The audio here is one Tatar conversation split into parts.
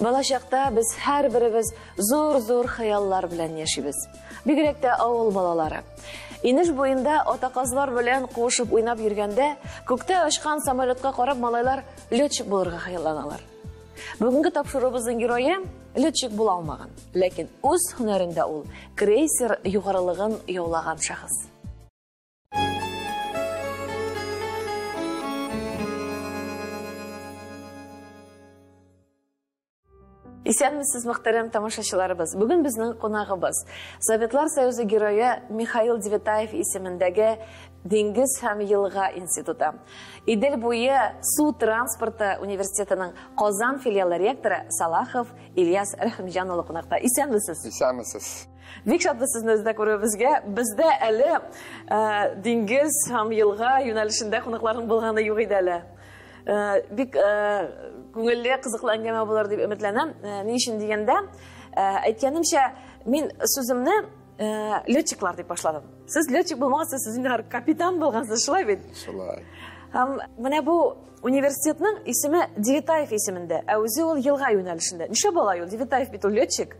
Балашақта біз һәр біріміз зор хаяллар белән яшибез. Бигрәк тә авыл балалары. Инеш буенда атаказлар белән кушып уйнап йөргәндә, күктә очкан самолетка карап малайлар летчик булырга хаялланалар. Бүгенге тапшыруыбызның герое летчик була алмаган, ләкин үз һөнәрендә ул крейсер югарылыгын яулаган шәхес. Исәнмесез, мөхтәрәм тамашачыларыбыз. Бүген безнең кунагыбыз Советлар Союзы герое Михаил Девятаев исемендәге Диңгез һәм елга институты. Идел буе су транспорты университетының Казан филиалы ректоры Салахов Ильяс Рәхимҗан улы кунакта. Исәнмесез? Исәнмесез. Бик шатбыз сезне үздә күрүебезгә. Бездә әле диңгез һәм елга юнәлешендә кунакларның булганы юк иде әле. Бик күңелле, кызыклы әңгәмә булыр дип өметләнәм. Ни өчен дигәндә, әйткәнемчә, мин сүземне летчиклар дип башладым. Сез летчик булмагансыз, сез инде капитан булгансыз, шулай бит? Шулай. Менә бу университетның исеме Девятаев исемендә, ә үзе ул елга юнәлешендә. Нишләп алай ул? Девятаев бит ул летчик.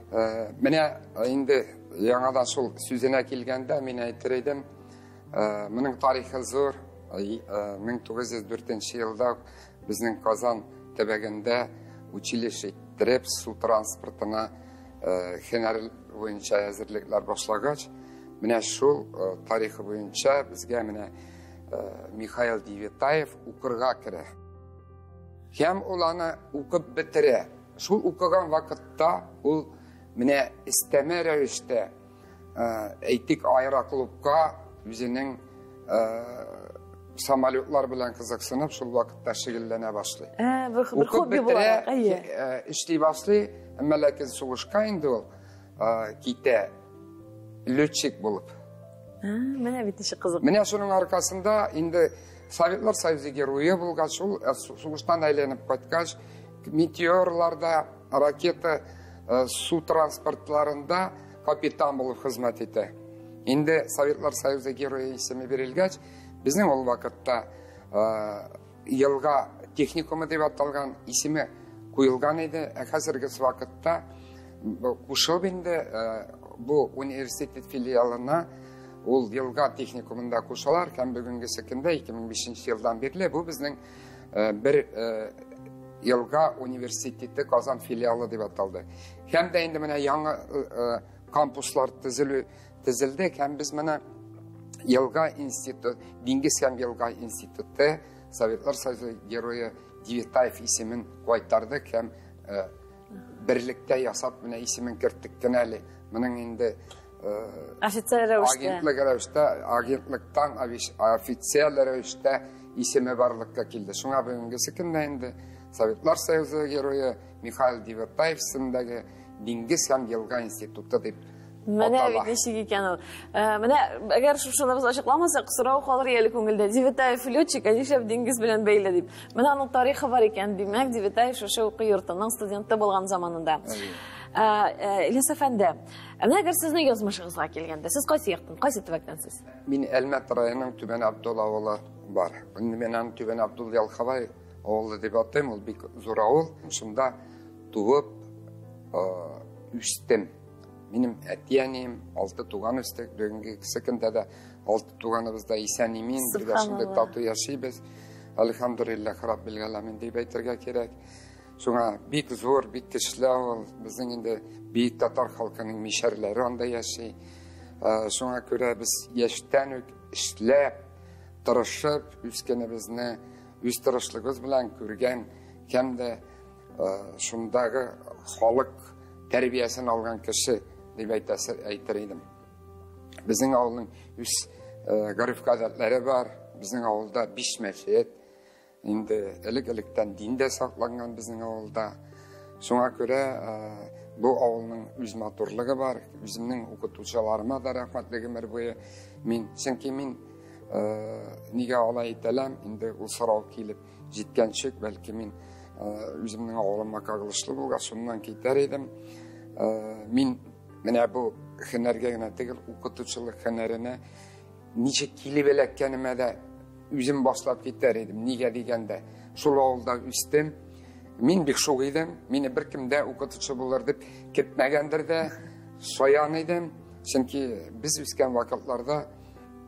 Менә инде яңадан шул сүзенә килгәндә мин әйтер идем, моның тарихы зур. 1904 елда безнең Казан төбәгендә училище иттереп су транспортына һөнәр буенча әзерлекләр башлагач, менә шул тарихы буенча безгә менә Михаил Девятаев укырга керә. Һәм ул аны укып бетерә. Шул укыган вакытта ул менә истәмә рәвештә әйтик аэроклубка үзенең самолетлар белән кызыксынып, шул вакытта шөгыльләнә башлый. Бер хобби була. Эшли башлый, әмма ләкин сугышка инде ул китә летчик булып. Менә бит ничек кызык. Менә шуның аркасында инде Советлар Союзы герое булгач, ул сугыштан әйләнеп кайткач, метеорларда, ракета су транспортларында капитан булып хезмәт итә. Инде Советлар Союзы герое исеме бирелгәч, безнең ул вакытта елга техникумы дип аталган исеме куелган иде. Хәзерге вакытта кушылып инде бу университет филиалына ул елга техникумында кушалар һәм бүгенге көндә 2005 елдан бирле бу безнең бер елга университеты Казан филиалы дип аталды. Һәм дә инде менә яңа кампуслар төзелде һәм без менә Елга институты, Диңгез һәм елга институты Советлар Союзы герое Девятаев исемен кайтардык һәм берлектә ясап менә исемен керттек кенә әле. Моның инде официаль рәвештә, агентлыктан официаль рәвештә исеме барлыкка килде. Шуңа бүгенге көндә инде Советлар Союзы герое Михаил Девятаев исемендәге Диңгез һәм елга институты дип. Менә бит ничек икән ул. Менә әгәр шуны без ачыкламасак, сорау калыр әле күңелдә. Девятаев летчик, нишләп диңгез белән бәйле дип. Менә аның тарихы бар икән, димәк, Девятаев шушы уку йортының студенты булган заманында. Ильяс әфәнде, менә әгәр сезнең язмышыгызга килгәндә, сез кайсы яктан, кайсы төбәктәнсез? Мин Әлмәт районының Түбән Абдул авылы бар. Мен аны Түбән Абдул Ялхабай авылы дип атыйм, ул бик зур авыл. Шунда туып үстем. Минем әтиәнем 6 туган үстек, бүгенге көндә дә 6 туганыбызда исән-имин, бергә шунда тату яшибез. Әлхәмдүлиллаһ раббил аламин дип әйтергә кирәк. Шуңа бик зур, бик көчле авыл, безнең инде бик татар халкының мишәрләре анда яши. Шуңа күрә без яшьтән үк эшләп, тырышып, үскәнебезне үз тырышлыгыбыз белән күргән һәм дә шундагы халык тәрбиясен алган кеше дип әйтер идем. Безнең авылның үз гариф-гадәтләре бар. Безнең авылда 5 мәчет, инде элек-электән диндә сакланган безнең авылда. Шуңа күрә бу авылның үз матурлыгы бар. Үземнең укытучыларыма да рәхмәтле гомер буе чөнки мин нигә алай итәләм, инде ул сорау килеп җиткәнчек, бәлки мин үземнең авылыма кагылышлы булгач, шуннан китәр идем. Мин менә бу һөнәргә генә түгел, укытучылык һөнәренә ничек килеп эләккәнемә дә үзем башлап китәр идем. Нигә дигәндә, шул авылда үстем. Мин бик шук идем, мине беркем дә укытучы булыр дип көтмәгәндер дә, шаян идем. Чөнки без үскән вакытларда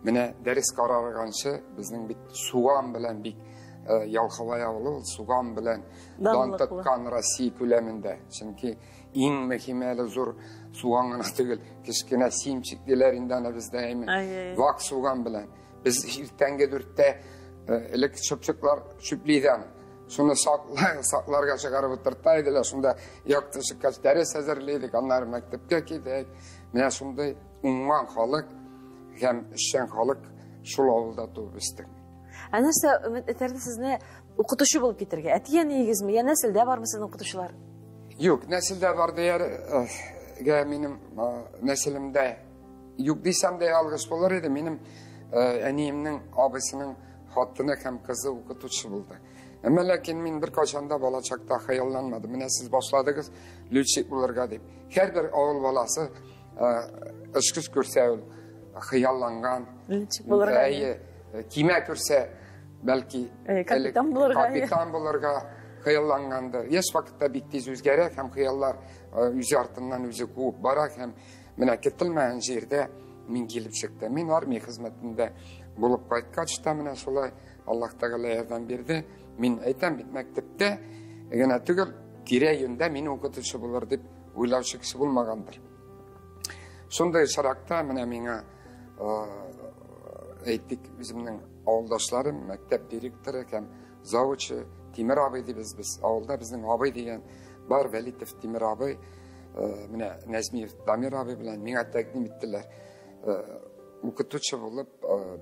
менә дәрес карарганчы безнең бит суган белән бик ялкавая ул суган белән дан тоткан Россия күләмендә. Чөнки иң мөһим әле зур суган гына түгел, кичкенә симчик диләр инде аны бездә әйме. Вак суган белән. Biz irtenge dürtte elek çöpçükler çüpliyden. Şunu saklarga çıkarıp oturtaydılar. Şunda yaklaşık kaç ders hazırlıydık. Onlar mektepke gittik. Mine şunda umman halık hem işen halık şul avulda doğbistik. Anırsa ümit eterdi sizne okutuşu bulup getirge. Etiye neyigiz mi? Ya nesilde var mı sizin okutuşular? Yok, nesilde var diğer benim nesilimde yok diysem de algıç bolar idi. Benim Eniyimnin abisinin hattını hem kızı okutuşu buldu. Ama lakin min bir kaçanda balacakta hayallanmadı. Mine siz başladınız lütçik bulurga deyip. Her bir oğul balası ışkış görse hayallangan. Lütçik bulurga. Kime görse belki kapitan bulurga hayallangandı. Yaş vakitte bittiğiz üzgerek hem hayallar yüzü artından yüzü kuğup barak hem mine ketilmeyen yerde min gelip çıktı. Min armiya hizmetinde bulup kayıtkaç da mine solay Allah Teala yardım berdi. Min aytan bit mektepte gene tügül tire yönde min okutuşu bulur dip uylavçı kişi bulmagandır. Sonday şarakta mine mine ayttık bizimnin avuldaşlarım, mektep direktörü hem zavuçu Timir abiydi biz avulda bizim abay diyen var Velitif Timir abay mine Nezmi Damir abi bilen mine teknim ettiler. Okutuvchi bo'lib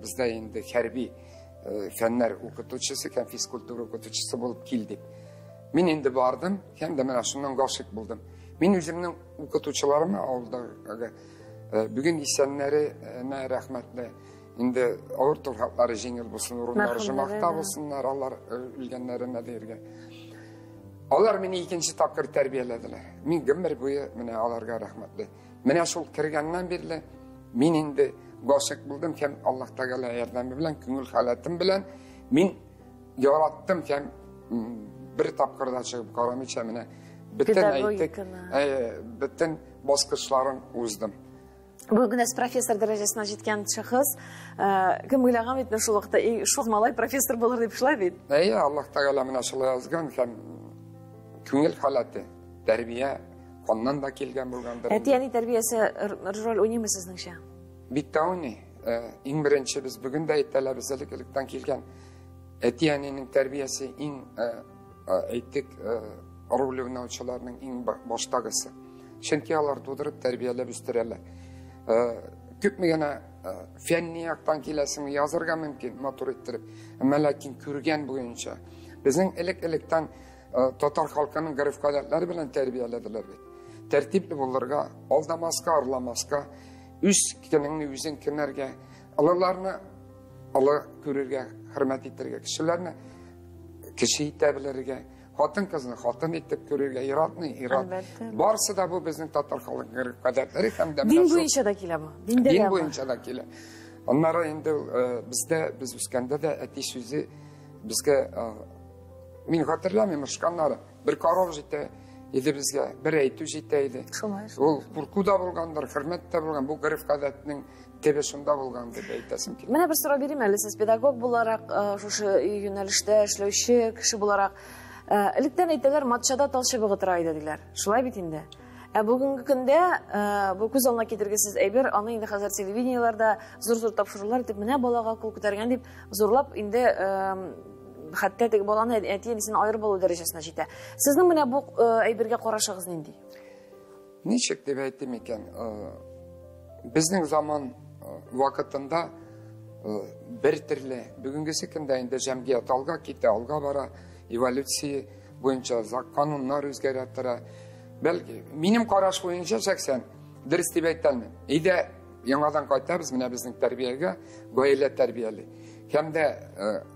bizda endi harbiy fanlar o'qituvchisi ham fizkultura o'qituvchisi bo'lib keldik. Men endi bordim, hamda mana shundan g'oshik bo'ldim. Men o'zimning o'qituvchilarim avulda bugun esanlari rahmatli. Endi og'ir turhatlari yengil bo'lsin, o'rinlari maqta bo'lsinlar, Alloh o'lganlarini derga. Ular meni ikkinchi taqir tarbiyaladilar. Men gumir bo'yi mana ularga rahmatli. Mana shu kirgandan beri men endi g'oshik bo'ldim ham Alloh Taolo yordami bilan ko'ngil holatim bilan men yaratdim ham bir taqirda chiqib qaramicha mana butun aytdik butun bosqichlarini o'zdim. Bugun professor darajasına yetgan shaxs kim o'ylagan edi shu vaqtda shu malay professor bo'lar deb ishlaydi. Alloh Taolo mana shunday yozgan ham ko'ngil holati tarbiya qondan da kelgan bo'lgandir. Ya'ni tarbiyasi rol o'ynaymi sizningcha? Bitta o'yni. Eng birinchi biz bugun da talabizlikdan kelgan Etiyanining tarbiyasi eng aytdik rol o'ynayuvchilarning eng boshtagisi. Chunki ular to'dirib tarbiyalab o'stiradilar. Ko'pmagina fanniy yoqdan kelasini yozirga mumkin, motor ettirib. Ammo lekin ko'rgan bo'yicha bizning ilikdan Tatar xalqining urf-odatlari bilan tarbiyaladilar. Tertibli bo'lirga, aldamaska, arlamaska, o'zingni o'zing kinarga, Allahlarni Allah ko'rarga, hurmat etirga, kishilarni kishi etabilariga, xotin qizni xotin etib ko'rarga, irodni irod. Borsida bu bizning Tatar xalqining urf-odatlari hamda din bo'yicha da keladi. Din bo'yicha da keladi. Onlara endi biz o'skanda da atish so'zi bizga men xatirlamayman chiqqanlari bir qaror jetdi edi bizga bir aytib jetdi. Ul qo'rquvda bo'lgandir, hurmatda bo'lgan bu urf-odatning tebesunda bo'lgan deb aytasim keladi. Mana bir so'rab berayman, siz pedagog bo'larak shu yo'nalishda ishlovchi kishi bo'larak ilkdan aytdilar, matchada talshibig'i turaydi dedilar. Shulay bit endi. Bugungi kunda bu ko'z oldina keltirgisiz ayber, ana endi hozir televideniyalarda zo'r topshiriqlar deb mana bolaga qo'l ko'targan deb zo'rlab endi hatta bolani aytganisini ayirib bo'lu darajasida yetdi. Sizning mana bu ayberga qarashingiz nima? Nechik deb aytdim ekan, bizning zamon vaqtida bir turli bugungisi kunda endi jamiyat olga bora, evolyutsiya bo'yicha qonunlar o'zgartiradi. Balki mening qarash bo'yicha 80 dars deb aytolmayman. Ida yangadan qaytamiz mana bizning tarbiyaga, oila tarbiyali. Hamda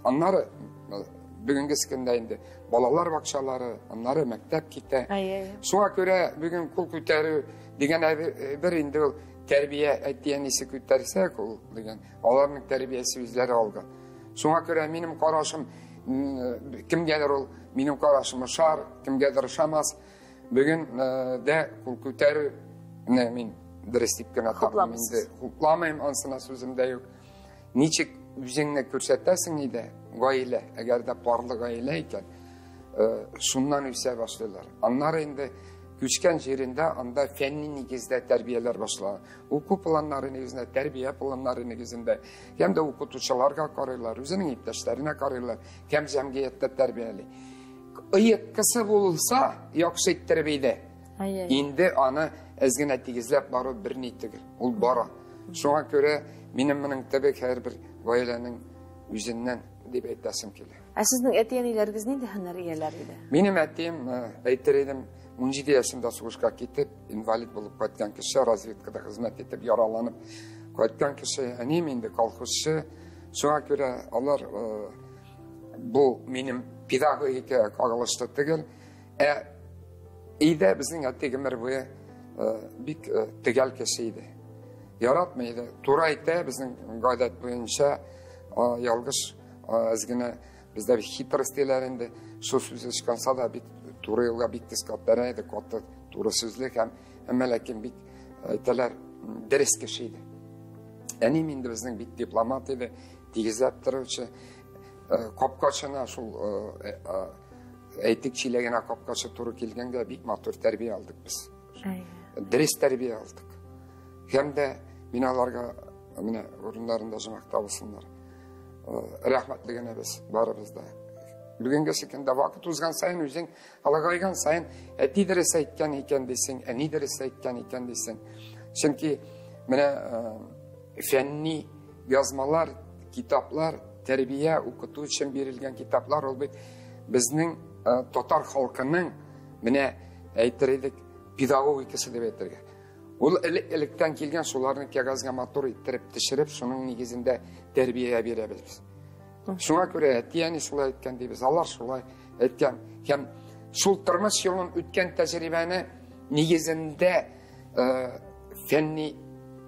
onları bugünkü kunda endi bolalar baqchalari, onları maktab ketdi. Shunga ko'ra bugun qo'l ko'tarib degan bir endi tarbiya aytganisi ko'tarsa degan ularning tarbiyasi o'zlari olgan. Shunga ko'ra mening qarashim kimgedir ol benim karışımı şar, kimgedir şamaz. Bugün de kul küteri men direstip gene Hoplamısınız. Hoplamayım ansına sözümde yok. Niçik yüzüne körsettesin ide gayle, eğer de parlı gayle iken şundan üse başlarlar. Anlar indi küçken yerinde anda fenni negizde terbiyeler başlar. Oku planları negizinde, terbiye planları negizinde hem de okutuşalarga kararlar, özünün iptaşlarına kararlar, hem cemiyette terbiyeli. Iyıtkısı bulsa yoksa terbiyede. Indi ana ezgin etigizlep barı bir nittigir. Ol bara. Şuna göre benim tabi her bir ailenin yüzünden dip ettesim kele. Sizin etiyenileriniz neydi hınır iyeleriydi? Benim ettiğim, aytırıydım, 17 yaşında soğuşka gitip, invalid bulup kaçkan kişi, razvetkada hizmet etip, yaralanıp kaçkan kişi, anim indi kalkışı. Şuna göre onlar bu benim pedagogika kağılıştı değil. İyi bizim ettiğimler bu bir tigel kişiydi. Yaratmaydı. Turayda bizim gayret boyunca yalgış ezgine bizde bir hiter istelerinde şu sözü çıkansa da bir Turayla bir diskatlarıydı. Kotta Turu sözlük hem lakin bir iteler ders kişiydi. Enim indi bizim bir diplomatıydı. Digizlettiruvchi kopkaçına şu etik çilegine kopkaçı turu kelgenge bir matür terbiye aldık biz. Ders terbiye aldık. Hem de binalarga mine orunlarında jamakta olsunlar. Rahmetligine biz barımızda. Bugünkü şekilde vakit uzgan sayın üzün alagaygan sayın eti derese iken desin, eni derese iken desin. Çünkü mine fenni yazmalar, kitaplar, terbiye okutu için verilgen kitaplar oldu. Bizning Tatar halkının mine aytırıydık pedagogikası deb aytırga. Ol elekten kelgen sularını kagazga motor ittirip tişirip şunun negizinde terbiyeye beremiz. Şuna göre etiyeni şulay etken deybiz. Allah şulay etken. Hem şul turmuş yolun ötken tecrübeni negizinde fenni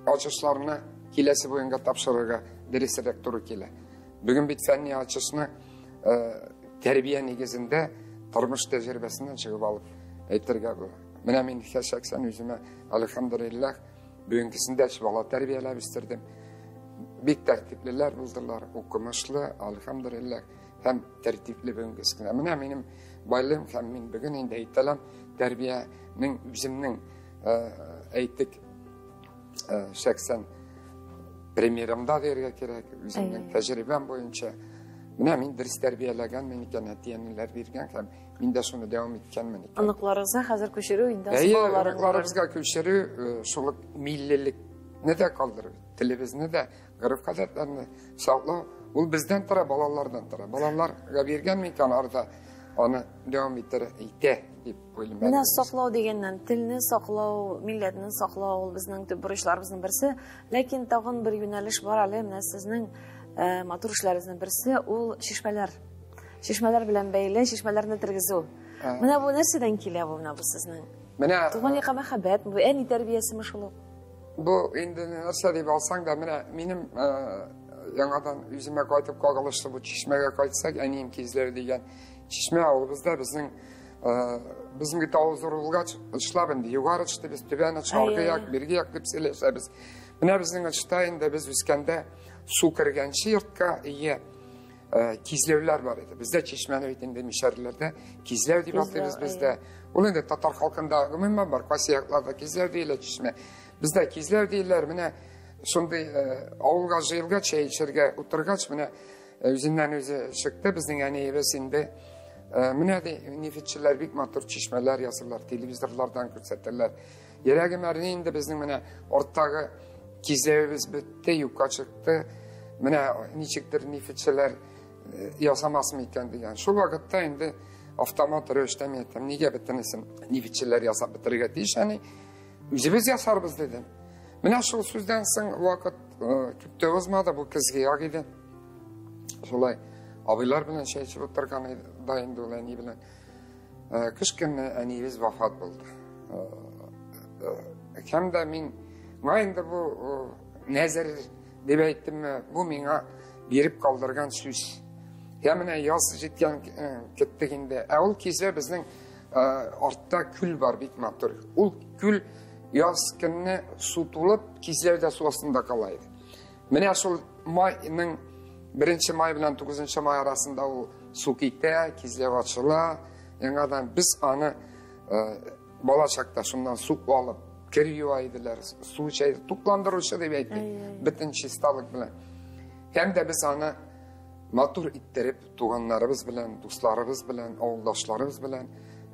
açışlarını kilesi boyunca tapşırırga derisi rektörü kile. Bugün bit fenni açısını terbiye negizinde turmuş tecrübesinden çıkıp alıp aytırga bu. Mine men şahsen yüzüme elhamdülillah bugünküsünde şuvala terbiyeler istirdim. Bik tertipliler buldular, okumuşlu, elhamdülillah hem tertipli bugünküsüne. Mine benim baylığım hem men bugün indi aytalam terbiyenin yüzümün ayttık şahsen premierimda derge gerek, yüzümün tecrübem boyunca. Mine men ders terbiyelegen men iken etiyeniler bergen hem men de şunu devam etken men iken. Anıklarınızda hazır köşürü indi. Anıklarımızga köşürü şuluk millilik ne de kaldırır. Televizini de gırıf kadetlerini sağla. Ol bizden tara, balalardan tara. Balalarga bergen men iken arada onu devam ettir ite dep oylayman. Mine saklaw degenden tilni saklaw, milletni saklaw ol bizning tüp buruşlarımızın birisi. Lakin tagın bir yöneliş var ale, mine sizning motor işlerinizden birisi ol şişmeler. Şişmeler bilen beyle, şişmelerini tirgizu. Mine bu nereden kile bu sizning? Mine Tuğan yaka mehabet, bu en iyi terbiyesi mi şulu? Bu indi nerse deyip alsan da benim yangadan yüzüme kaytıp kağılıştı bu çişmeye kaytsak eniyim kizleri degen çişme ağılımızda bizim git ağız zorulgaç ışlabındı. Yukarı çıktı biz tübeni çargıyak, birgiyak dip selese biz. Mine bizim açıda indi biz üskende su kırgençi yurtka iyi kizlevler var idi. Bizde çişmeni ötinde mişarilerde kizlev deyip atıyoruz bizde. Onun da Tatar halkında gümümme var. Kasiyaklarda kizlev değil çişme. Bizde kizlev değiller mine. Şimdi avulga jıyılga çay içerge oturgaç mine yüzünden yüzü çıktı. Bizden yani evesinde mine de nefetçiler bik matır çişmeler yazırlar. Televizorlardan göstertirler. Yeregi merneğinde bizden mine ortağı kizlevimiz bitti. Yuka çıktı. Mine niçiktir nefetçiler yasamaz mı iken diyen. Şu vakitte indi avtomat röştemiyetim. Nige bitinisin nefetçiler yasap bitirge deyiş. Yani yüzümüz yasarız dedim. Mine şu sözden son vakit küpte olmadı bu kızgı yak idi. Şolay abiler bilen şey içip oturgan da indi olan iyi bilen. Kışkın eniyiz vafat buldu. Hem de min mayında bu nezir debe ettim bu mina berip kaldırgan söz. Hemen yaz җиткән кеттегендә, ул кизә безнең артта күл бар бик матур. Ул күл яз көнне су тулып, кизләрдә су астында кала иде. Менә шул майның 1 май белән 9 май арасында ул су китә, кизләр ачыла. Яңадан без аны бала чакта шуннан су алып кирию айдылар. Су чәй тукландыручы дип әйтик. Бөтен чисталык белән. Һәм дә без аны матур иттереп, туганнарыбыз белән, дусларыбыз белән, авылдашларыбыз белән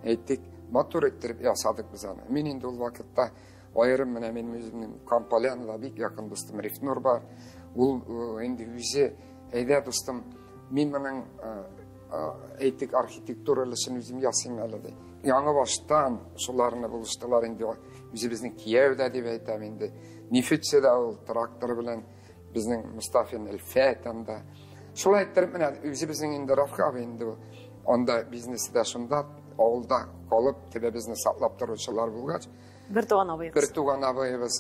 әйтик, матур иттереп ясадык без аны. Мин инде ул вакытта аерым менә минем үземнең Кампалянда бик якын дустым Рифнур бар. Ул инде үзе әйдә дустым, мин моның әйтик архитектуралы эшен үзем ясыйм әле ди. Яңа баштан шуларны булыштылар инде үзебезнең Киевдә дип әйтәм инде. Нефтьчедә ул трактор белән безнең Мустафин Элфәтәндә. Шулай иттереп менә үзебезнең инде Рафкаб инде анда бизнесдә шунда авылда калып төбә бизнес саклап торучылар булгач, Бер туган абыебыз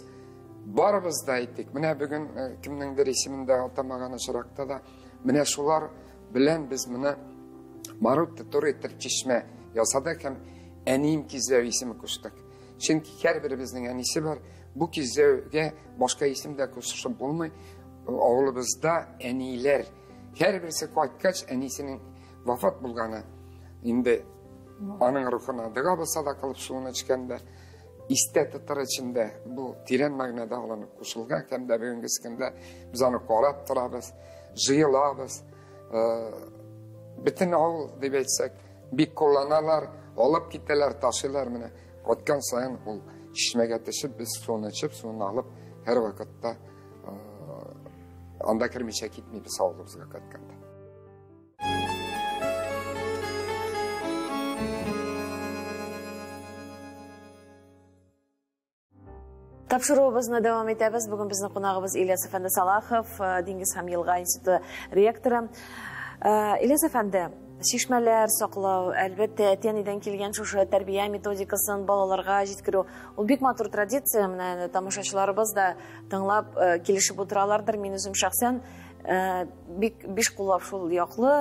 барыбыз да әйтик. Менә бүген кемнеңдер исемендә атамаган очракта да менә шулар белән без менә Марут Торитер чишмә ясадык һәм әнием кизләү исеме куштык. Чөнки һәрберебезнең әнисе бар. Бу кизләүгә башка исем дә кушып булмый. Авылыбызда әниләр һәрберсе кайткач әнисенең вафат булганы инде аның рухына дога булса да кылып суны эчкәндә истә тотар өчен бу тирән мәгънәдә алынып кушылган һәм дә бүгенге көндә без аны карап торабыз, җыелабыз. Бөтен авыл дип әйтсәк, бик кулланалар, алып китәләр, ташыйлар менә. Кайткан саен ул чишмәгә төшеп, без суны эчеп, суны алып, һәр вакытта анда кирмичә китмибез авылыбызга кайтканда. Тапшыруыбызны дәвам итәбез. Бүген безнең кунагыбыз Ильяс әфәнде Салахов, Диңгез һәм Елга институты ректоры. Ильяс әфәнде, чишмәләр саклау, әлбәттә, әтәнидән килгән шушы тәрбия методикасын балаларга җиткерү, ул бик матур традиция. Менә тамашачыларыбыз да тыңлап килешеп утыралардыр. Мин үзем шәхсән бик биш куллап шул яклы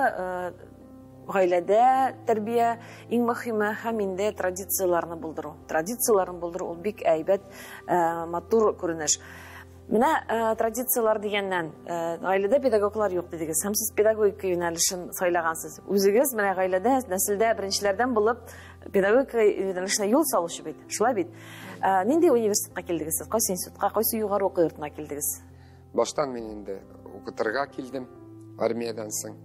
гаиләдә тәрбия иң мөһиме һәм инде традицияларны булдыру. Традицияларын булдыру ул бик әйбәт, матур күренеш. Менә традициялар дигәннән, гаиләдә педагоглар юк дидегез. Һәм сез педагогика юнәлешен сайлагансыз. Үзегез менә гаиләдә, нәселдә беренчеләрдән булып педагогика юнәлешенә юл салучы бит. Шулай бит. Нинди университетка килдегез сез? Кайсы институтка, кайсы югары уку йортына килдегез? Баштан мин инде укытырга килдем, армиядан соң.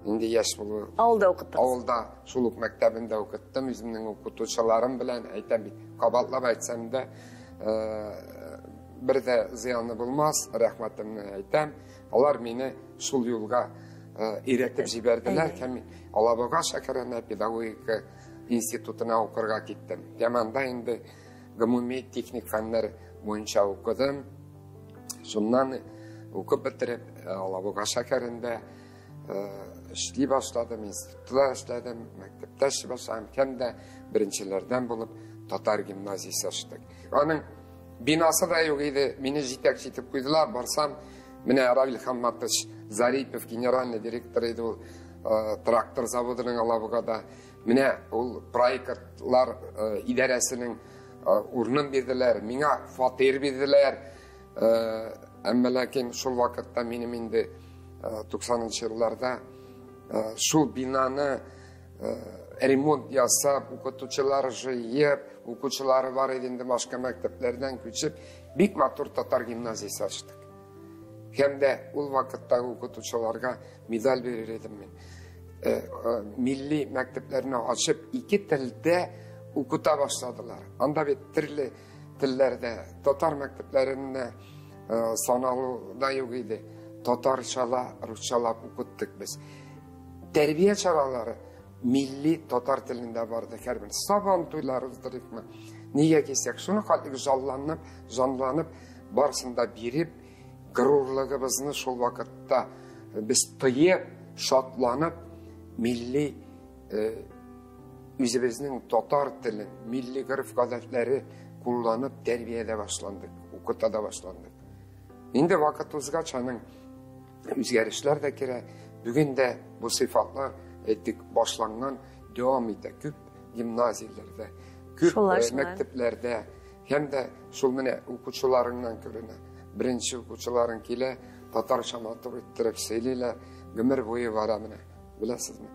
Инде яшь булып, Авылда укыттым. Авылда шул ук мәктәбендә укыттым, үземнең укытучыларым белән әйтәм бит. Кабатлап әйтсәм дә, бер дә зыяны булмас, рәхмәтемне әйтәм. Алар мине шул юлга өйрәтеп җибәрделәр һәм Алабуга шәһәренә педагогика институтына укырга киттем. Яманда инде гомуми техник фәннәр буенча укыдым. Шуннан укып бетереп, Алабуга шәһәрендә эшли башладым, институтта эшләдем, мәктәптә эшли башладым, һәм дә беренчеләрдән булып татар гимназиясе ачтык. Аның бинасы да юк иде, мине җитәкче итеп куйдылар, барсам, менә Равил Хамматович Зарипов генеральный директор иде ул трактор заводының Алабугада. Менә ул проектлар идарәсенең урынын бирделәр, миңа фатир бирделәр. Әмма ләкин шул вакытта минем инде 90-нчы елларда шул бинаны ремонт ясап, укытучылар җыеп, укучылары бар иде инде башка мәктәпләрдән күчеп, бик матур татар гимназиясе ачтык. Һәм дә ул вакытта укытучыларга медаль бирер идем мин. Милли мәктәпләрне ачып, ике телдә укыта башладылар. Анда бит төрле телләрдә татар мәктәпләрендә саналу да юк иде. Татарчала, русчалап укыттык без. Тәрбия чаралары милли татар телендә барды. Һәрбер сабан туйларыбыздыр. Нигә кисәк, шуны халык жанланып, барсында биреп, горурлыгыбызны шул вакытта без тыеп, шатланып, милли үзебезнең татар телен, милли гореф-гадәтләре кулланып тәрбиядә башландык, укыта да башландык. Инде вакыт узгач аның үзгәрешләр дә кирәк. Bugün de bu sıfatlar başlangan devam ede. Küp gimnaziyelerde, küp mekteplerde hem de şol mene okuçularından körüne birinci okuçuların kile Tatar şamatı ettirip seyliyle gömür boyu var amına. Bilasizmi?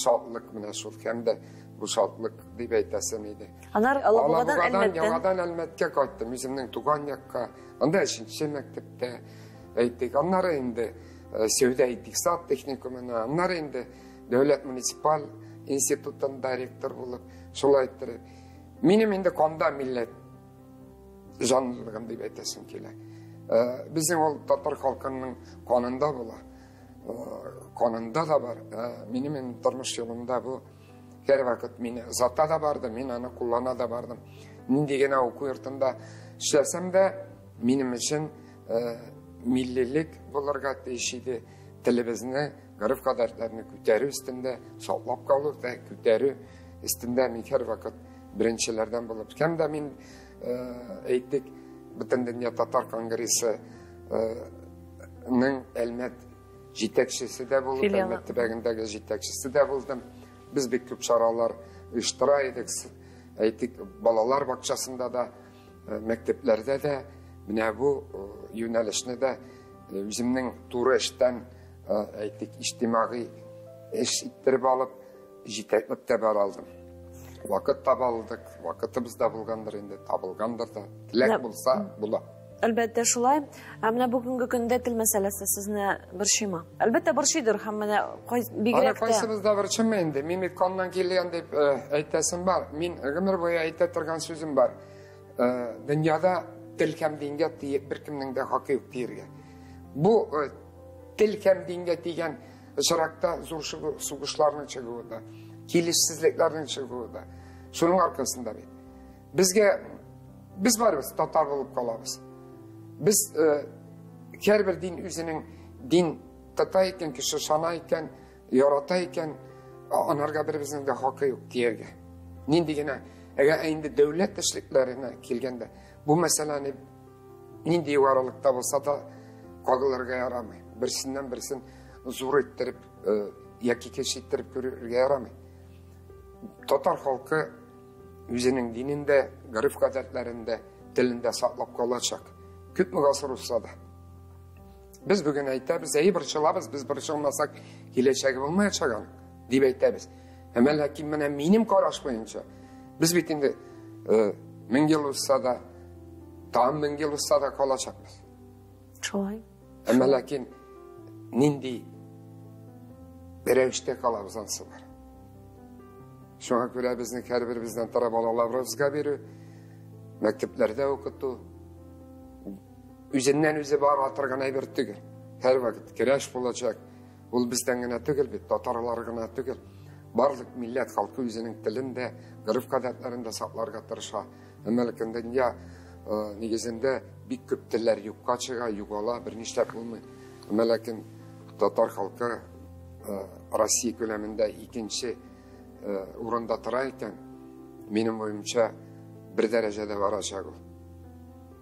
Şatlık mene şol hem de bu şatlık deyip eytesem idi. Anar Alabuğa'dan Yamadan elmetke kayttım. Bizimden tugan yakka. Anda eşinci mektepte eyttik. Anları indi Sevde İktisat Teknikumuna. Anları indi Devlet Municipal İnstitut'tan direktör bulup şolay ettirip. Benim indi konuda millet canlılığım deyip eytesim kile. Bizim ol Tatar halkının konunda bula. Konunda da var. Benim durmuş yolumda bu. Her vakit meni zatta da vardı, men onu kullana da vardım. Nindi gene oku yurtunda işlesem de benim için millilik bularga değişiydi. Televizine garip kadarlarını küteri üstünde, şallap kalıp da küteri üstünde men her vakit birincilerden bulup. Hem de men eyttik, bütün Dünya Tatar Kongresi'nin elmet jitekçisi de buldum. Elmet tübegindeki jitekçisi de buldum. Biz bir küp şaralar iştira edik. Eytik balalar bakçasında da, mekteplerde de, bu yönelişini de bizimnin turu eşten eytik içtimai eş ittirip alıp jiteklik de bar aldım. Vakit tabaldık, vakitimiz de bulgandır indi, tabılgandır da. Tilek bulsa bula. Elbette şulay. Amına bugünkü günde til meselesi sizne bir şey mi? Elbette bir şeydir. Hamına bigrekte. Kaysımızda bir şey mi indi? Mimit kondan kelleyen deyip eytesim var. Min ömür boyu eytetirgan sözüm var. Dünyada til kemdiğinge bir kimnin de hakkı yok diyerge. Bu til kemdiğinge diyen ışırakta zor suguşlarının çıkıvıda. Kilişsizliklerinin çıkıvıda. Şunun arkasında bir. Biz varız, Tatar bulup kalabız. Biz her bir din üzerinin din tatayken, kişi şanayken, yaratayken anarga birimizin de hakkı yok diyerge. Nindigine, eğer indi devlet işliklerine kilgende, bu meseleni nindi varalıkta olsa da kagılarga yaramay. Birisinden birisin zor ettirip, yaki keşittirip görürge yaramay. Tatar halkı üzerinin dininde, garip kadetlerinde, dilinde saklap kalacak. Küp mü gasır olsa da. Biz bugün eytemiz, iyi bir çılabız, biz bir çılmasak hileceği olmayacak deyip eytemiz. Hemen hakimine minim karışmayınca, biz bitinde 1000 yıl olsa da, tam 1000 yıl olsa da kalacakız. Çoğay. Hemen lakin nindi bir evişte kalabız ansılar. Şuna göre bizden her birimizden taraf alalarımızga biri, mekteplerde okudu. Üzerinden üze bağır atırgana bir tügül. Her vakit kireç bulacak. Bu bizden gene tügül, Tatarlar gene tügül. Barlık millet halkı üzerinin dilinde, garip kadetlerinde saplarga tırışa. Emelkin dünya negizinde bir küp diller yukka çıga, yugala bir nişlep olmuyor. Emelkin Tatar halkı Rusya köleminde ikinci urunda tırayken benim oyumca bir derecede varacak o.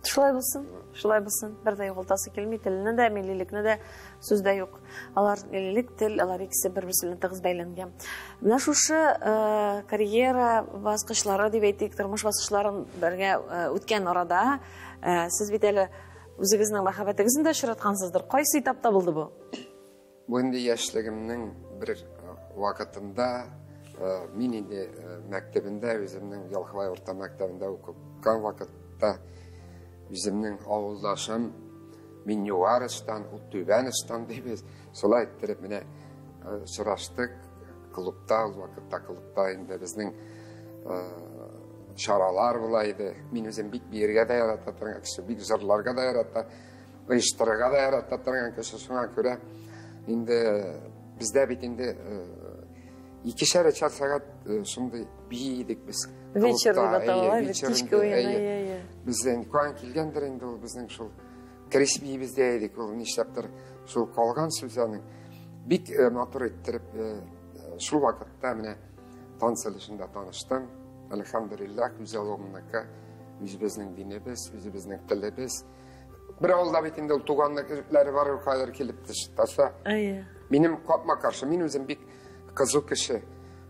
Şulay bulsun, şulay bulsun. Bir de yoltası kelmeyi tiline de, millilikine de sözde yok. Alar millilik til, alar ikisi bir-birisiyle tığız baylangan. Buna şuşu kariyera basqıçları deyip eytik, turmuş basqıçların birge ötken orada siz biteli özünüzün mahabbetinizin de şıratkansızdır. Qaysı etapta buldu bu? Bu indi yaşlığımın bir vakitinde men indi mektebinde, özümün Yalqıvay orta mektebinde okugan vakitda bizimnin avuldaşım min yuvarıştan, tübeniştan deyip solay ettirip mine sıraştık klubda, o vakitte klubda indi bizning şaralar bulaydı. Men özüm bir yerge de yaratatırgan kişi, bir zırlarga da yaratta, ıştırıga da yaratatırgan kişi. Şuna göre indi bizde bit indi 2-3 saat şimdi biydik biz. Вечерный баталай, кички oyunu. Bizden kuan kilgendir indi ol bizning şol kirişbi bizde edik ol nişleptir şol kalgan sözlerin bik motor ettirip şol vakitda mene tanışılışında tanıştım. Elhamdülillah güzel olmakka bizning dinimiz, bizning tilimiz. Bir olda bitinde tuganlık izleri var o kadar kilip tasa. Benim kopma karşı, men özüm bir kızıl kişi.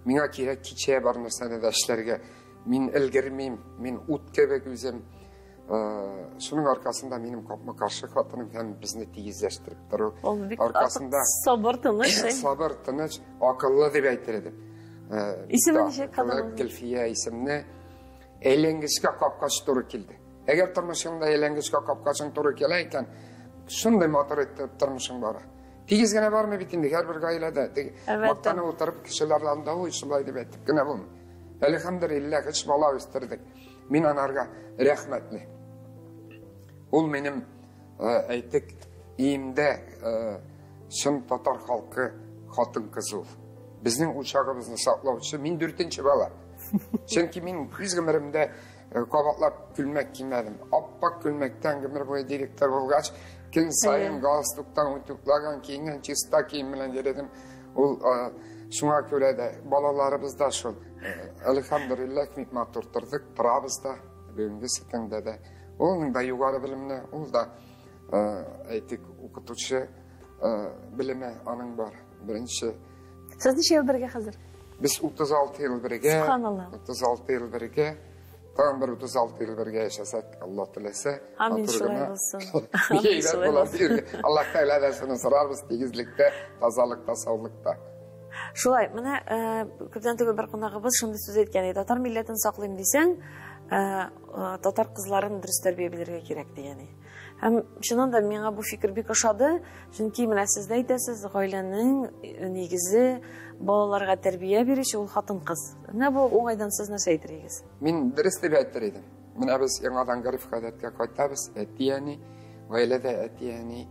Mine kirek kiçeye bar narsada da işlerge. Men ilgirmeyim, men ut kebek özüm. Şunun arkasında benim kopma karşı hatırım hem bizni tiyizleştirip durur. Arkasında sabır tınış. Sabır tınış, akıllı diye aytırdım. İsmi ne şey kadın? Gülfiye isimli. Eğlengiçke kapkaç doğru keldi. Eğer tırmışında eğlengiçke kapkaçın doğru keleyken, şunday motor ettirip tırmışın bara. Tigizgene var mı bitindi her bir gailede. Maktana oturup kişilerle anda o işlay diye ettik. Gene bunu. Elhamdülillah hiç bala üstürdük. Min anarga rahmetli. Ol benim aytık iyimde şın Tatar halkı hatın kızı ol. Bizning uçağımızı saklavçı min 4-nchi bala. Çünkü min yüz ömrümde kabatlap gülmek kimmedim. Appak gülmekten ömür boyu direktör olgaç. Gün sayın galstuktan utuklagan kiyingen çista kiyim bilen yeredim. Ol şuna göre de balalarımızda şol. Elhamdülillah mitmat turturduk. Trabızda, bugünkü sekende de. Onun da yukarı bilimine, ol da aytık okutucu bilime anın var. Birinci. Siz neçe yıl birge hazır? Biz 36 yıl birge. Subhanallah. 36 yıl birge. Tam bir 36 yıl birge yaşasak Allah dilese. Amin şolay olsun. Allah Teala da şunu sorar biz tegizlikte, tazalıkta, sağlıkta. Şolay, mana köpten tögül bir konağыбыз şunday söz etken, Tatar milletin saqlayım desең, Tatar kızların dürüst terbiye bilirge керек degeni. Hem şundan da mena bu fikir bek oşadı. Çünkü mana siz de aytasiz, ailenin negizi balalarga terbiye beriş ol hатын kız. Ne bu oңайдан siz näse aytырыгыз? Min dürüst diye aytırdım. Mena biz yaňadan garip hadatga qaytabız. Etiyani, ailede etiyani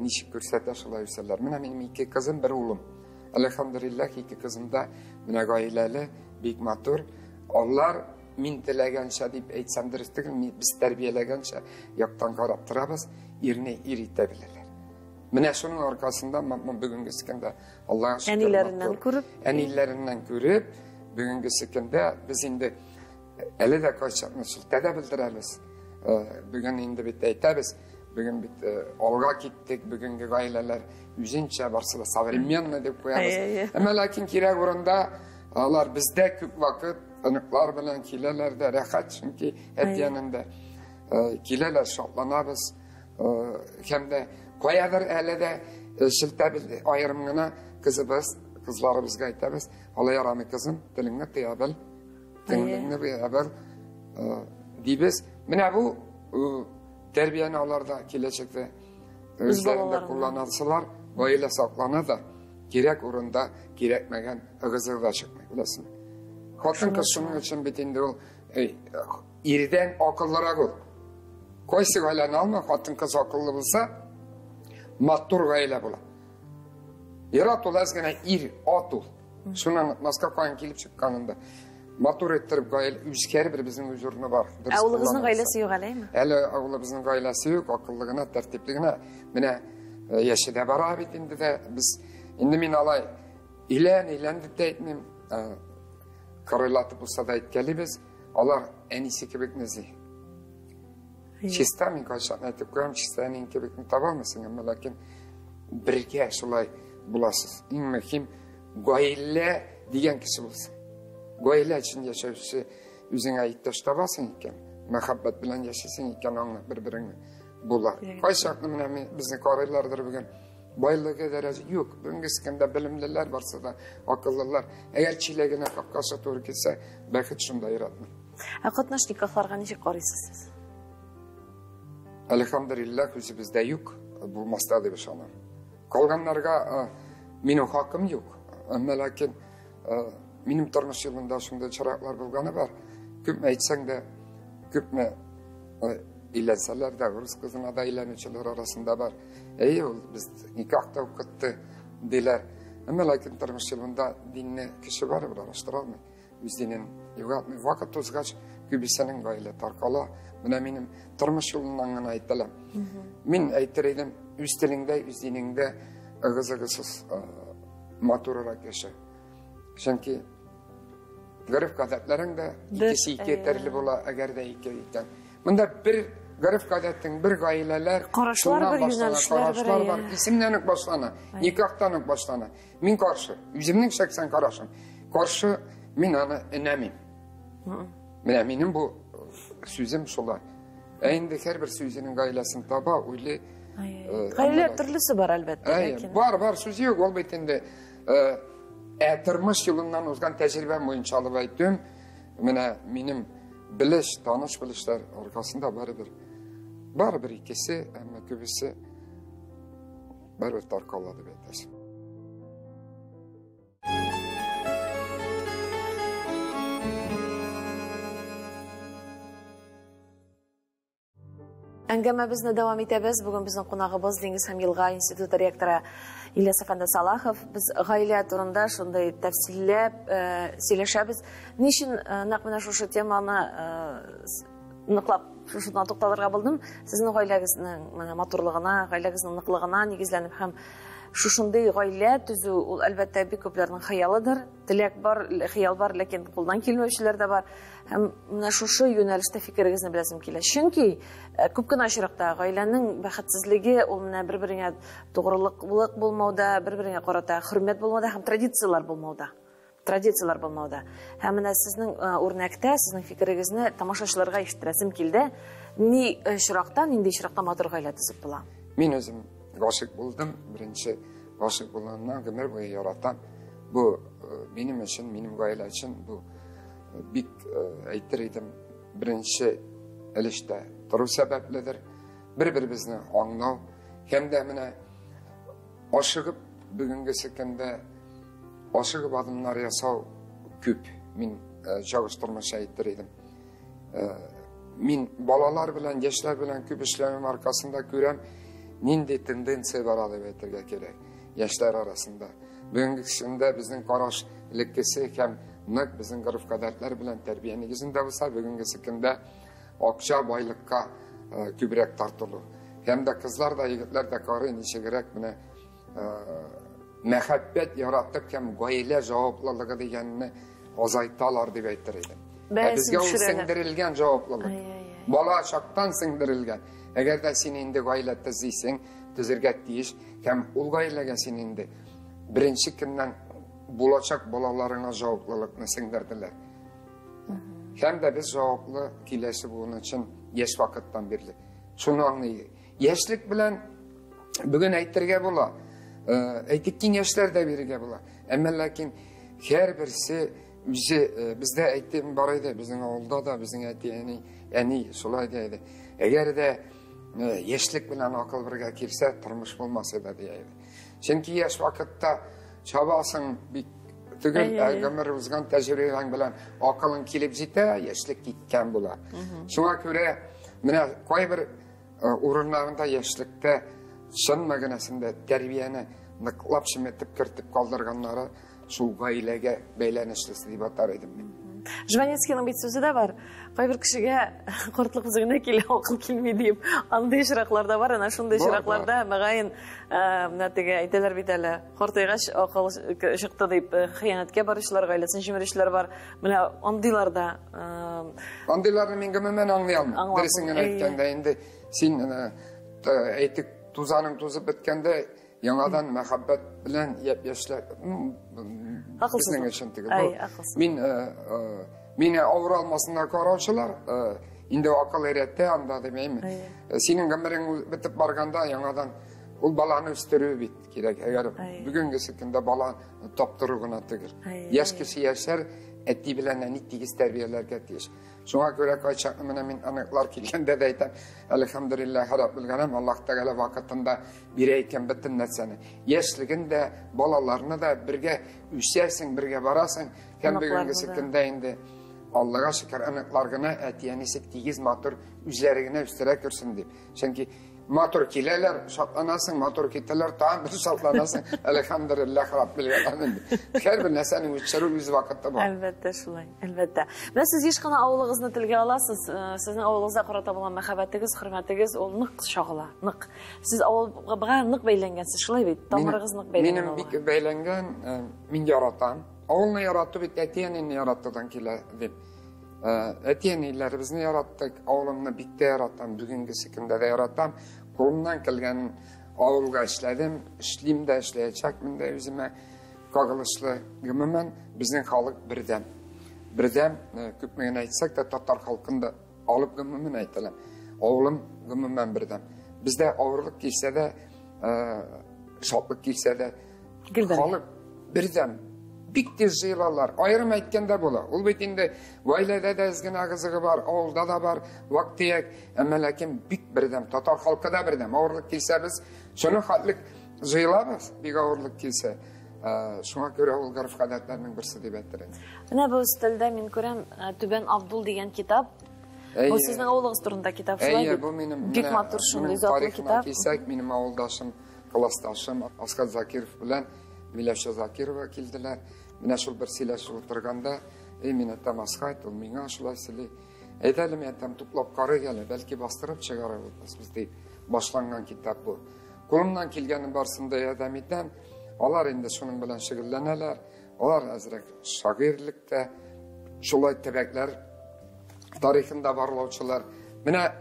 nişik görsete şolay üseller. Mena benim iki kızım, bir oğlum. Elhamdülillah iki kızım da mena aileli, bek matur. Onlar min tilegençe deyip aytsam dürüst değil, biz terbiyelegençe yaktan karap turabız, irine iritebilirler. Mene şunun arkasında bugünkü sikinde Allah'a şükür. Enillerinden görüp, bugünkü sikinde biz indi eli de koşacağını sültede bildireriz. Bugün indi bitti aytabız. Bugün olga gittik, bugünkü aileler yüzünçe varsıla savrilmeyenle deyip koyarız. Ama lakin kirek oranda onlar bizde küp vakit ınıklar bilen kilelerde rehat çünkü et yanında kileler şoklanabız. Hem de koyadır elede şiltebil ayrımına kızımız, kızlarımızga aytabız. Allah yaramı kızım, dilinle tiyabil, dilinle tiyabil dibiz. Mine bu terbiyeni onlarda kileçekte özlerinde kullanılsalar, böyle saklanır da gerek orunda gerekmegen ıgızır da çıkmıyor, bilesin. Hatın kız şunun için bitindi ol, iriden akıllara ol. Koysi gaylanı alma, hatın kız akıllı bulsa, mattur gayla bula. Yarat ol ezgene ir, at ol. Şunun naska koyan kelip çıkkanında. Mattur ettirip gayla, üzker bir bizim üzürünü var. Ağılığızın gaylası yok alay mı? Eli ağılığımızın gaylası yok, akıllığına, tertipliğine. Mine yaşı da bara bitindi de biz, indi min alay, ilen de etmem, karılatıp ustada etkili biz, onlar en iyisi kebeknezi. Çista min kaçan etip koyam, çista en iyi kebekni tabar mısın? Ama lakin birge şolay bulasız. En mühim, gayle diyen kişi bulsun. Gayle için yaşayışı üzüne ihtiyaç tabasın iken, mehabbet bilen yaşasın iken onunla birbirini bular. Kaçaklı münemi bizim karılardır bugün. Baylığı derece yok. Bugün iskende bilimliler varsa da akıllılar. Eğer çileğine kapkasa doğru gitse belki şunda yaratmıyor. Qatnaş nikahlarga neçe qaraysiz siz? Elhamdülillah özü bizde yok. Bu mastada bir şanam. Kalganlarga benim hakkım yok. Ama lakin benim turmuş yılında şunda çıraklar bulganı var. Küp me etsen de küp me ilenseler de Rus kızına da ileniciler arasında var. İyi oldu biz nikahta okuttı diler. Ama lakin turmuş yılında dinle kişi var mı araştıralım. Üz dinin vakit tozgaç kübisenin gayle tarkala. Buna benim turmuş yılından ayttılam. Min aytıraydım üz dilinde, üz dininde ıgız matur olarak yaşa. Çünkü garip kadetlerin de ikisi iki yeterli bola eğer de iki iken. Bunda bir Garip kadetin bir gaileler, Qaraşlar bir yönelişler qaraşlar var. İsimden üç başlana, nikahtan üç başlana. Min karşı, yüzümün 80 qaraşım. Karşı min ana önemim. Benim bu sözüm şolay. Endi her bir sözünün gailesini taba öyle. Gaileler türlüsü var elbette. Var sözü yok elbette. Tırmış yılından uzgan tecrübem boyunca alıp aytdım. Benim biliş, tanış bilişler arkasında var bir ikisi ama köbüsü bir tarqaladı betesi. Әңгәмәбезне дәвам итәбез. Бүген безнең кунагыбыз Диңгез һәм Елга институты ректоры Ильяс әфәнде Салахов. Без гаилә турында шундый тәфсилләп сөйләшәбез. Ничек нәкъ менә шушы теманы ныклап шушыдан тукталырга булдым. Сезнең гаиләгезнең матурлыгына, гаиләгезнең ныклыгына нигезләнеп һәм шушындый гаилә төзү ул әлбәттә бик күпләрнең хыялыдыр. Теләк бар, хыял бар, ләкин кулдан килмәүчеләр дә бар. Һәм менә шушы юнәлештә фикерегезне беләсем килә. Чөнки күп кенә очракта гаиләнең бәхетсезлеге ул менә бер-береңә тугрылык булмауда, бер-береңә карата хөрмәт булмауда һәм традициялар булмауда. Һәм менә сезнең үрнәктә, сезнең фикерегезне тамашачыларга ишеттерәсем килде. Нинди очракта матур гаилә төзеп була? Мин өзем гашык булдым. Беренче гашык булганнан гомер буе яратам. Бу минем өчен, минем гаилә өчен бу бик әйтер идем, беренче элештә тору сәбәпледер. Бер-беребезне аңлау һәм дә менә ашыгып бүгенге секендә ашыгып адымнар ясау күп. Мин чагыштырмаша әйтер идем. Мин балалар белән, яшьләр белән күп эшләмем аркасында күрәм, нинди тенденция бар дип әйтергә кирәк. Яшьләр арасында. Бүгенге көндә безнең караш элеккесе һәм нык безнең гореф гадәтләр белән тәрбия нигезендә булса, бүгенге көндә акча байлыкка күбрәк тартылу. Һәм дә кызлар да, егетләр дә карый ничегрәк менә мәхәббәт яратып һәм гаилә җаваплылыгы дигәнне азайталар дип әйтер идем. Безгә ул сеңдерелгән җаваплылык. Бала чактан сеңдерелгән. Әгәр дә син инде гаилә төзисең, төзергә тиеш һәм ул гаиләгә син инде беренче көннән булачак балаларыңа җаваплылыкны сеңдерделәр. Һәм дә без җаваплы киләсе буын өчен яшь вакыттан бирле. Шуны аңлый. Яшьлек белән бүген әйтергә була. Әйтик киңәшләр дә бирергә була. Әмма ләкин һәр берсе үзе бездә әйтем бар иде, безнең авылда да безнең әни шулай диде. Әгәр дә яшьлек белән акыл бергә килсә, тормыш булмас иде диде. Чөнки яшь вакытта чабасың бик түгел, гомер узган тәҗрибәң белән акылың килеп җитә, яшьлек киткән була. Шуңа күрә менә кайбер урыннарында яшьлектә чын мәгънәсендә тәрбияне ныклап шиметеп кертеп калдырганнары шул гаиләгә бәйләнешлесе дип атар идем. Жванецкийның бит сүзе дә бар. Кайбер кешегә кортлык үзенә килә, акыл килми дип, андый очраклар да бар. Ана шундый очракларда мәгәен менә теге әйтәләр бит әле, картайгач акыл чыкты дип, хыянәткә баручылар, гаиләсен җимерешләр бар. Менә андыйларда андыйларны мин гомумән аңлый алмыйм. Дөресен әйткәндә инде син әйтик тузаның тузып беткәндә яңадан мәхәббәт белән яшьләр безнең өчен түгел. Мин авыр алмасына караучылар инде акыл өйрәтте анда демәйме. Синең гомерең бетеп барганда яңадан ул баланы үстерү бит кирәк. Әгәр бүгенге көндә бала таптыру гына түгел. Яшь кеше яшәр, әти белән әни тигез тәрбияләргә тиеш. Шуңа күрә кайчак менә мин аныклар килгәндә дә әйтәм, әлхәмдүлиллаһ раббил галам, Аллаһ Тәгалә вакытында бирә икән бөтен нәрсәне. Яшьлегендә балаларны да бергә үсәсең, бергә барасың, һәм бүгенге көндә инде Аллаһка шөкер аныклар гына әти-әнисе тигез матур үзләре генә үстерә күрсен дип. Чөнки матур киләләр, шатланасың, матур китәләр, тагын бер шатланасың. Әлхәмдүлиллаһ раббил галам. Һәр бер нәрсәне үстерү үз вакытта бар. Әлбәттә шулай, әлбәттә. Менә сез еш кына авылыгызны телгә аласыз. Сезнең авылыгызга карата булган мәхәббәтегез, хөрмәтегез ул нык шагыла, нык. Сез авылга нык бәйләнгәнсез, шулай бит? Тамырыгыз нык бәйләнгән. Минем бик бәйләнгән, мин яратам. Авылны ярату бит әти-әнине яратудан килә дип. Әтиәниләребезне яраттык, авылымны бик тә яратам, бүгенге көндә дә яратам. Қолымнан килгән авылга эшләдем, эшлим дә, эшләячәкмен дә үземә кагылышлы. Гомумән, безнең халык бердәм. Бердәм, күпме генә әйтсәк тә, татар халкында алып гомумән әйтәләм. Авылым гомумән бердәм. Бездә авырлык килсә дә, шатлык килсә дә, халык бердәм. Бик тиз җыелалар. Айрым әйткәндә була. Ул бит инде гаиләдә дә генә кызыгы бар, авылда да бар, вакытыяк, әмма ләкин бик бердәм. Татар халкы да бердәм. Авырлык килсә без, шуны хатлык җыелабыз, бик авырлык килсә. Шуңа күрә ул гореф-гадәтләрнең берсе дип әйтәләр. Менә бу өстәлдә мин күрәм Түбән Абдул дигән китап. Бу сезнең авылыгыз турында китап шулай бит. Бик матур шундый затлы китап. Кисәк, минем авылдашым, классташым Аскар Закиров белән Миләүшә Закирова килделәр. Менә шул бер сөйләшеп утырганда, мин әйтәм, Асхат, ул миңа шулай сөйли. Әйтәле, мен әйтәм, туплап карый әле, бәлки бастырып чыгарыр булабыз дип башланган китап бу. Кулымнан килгәнен барсында ярдәм итәм. Алар инде шуның белән шөгыльләнәләр. Алар әзрәк шагыйрьлектә, шулай төбәкләр тарихында барлаучылар. Менә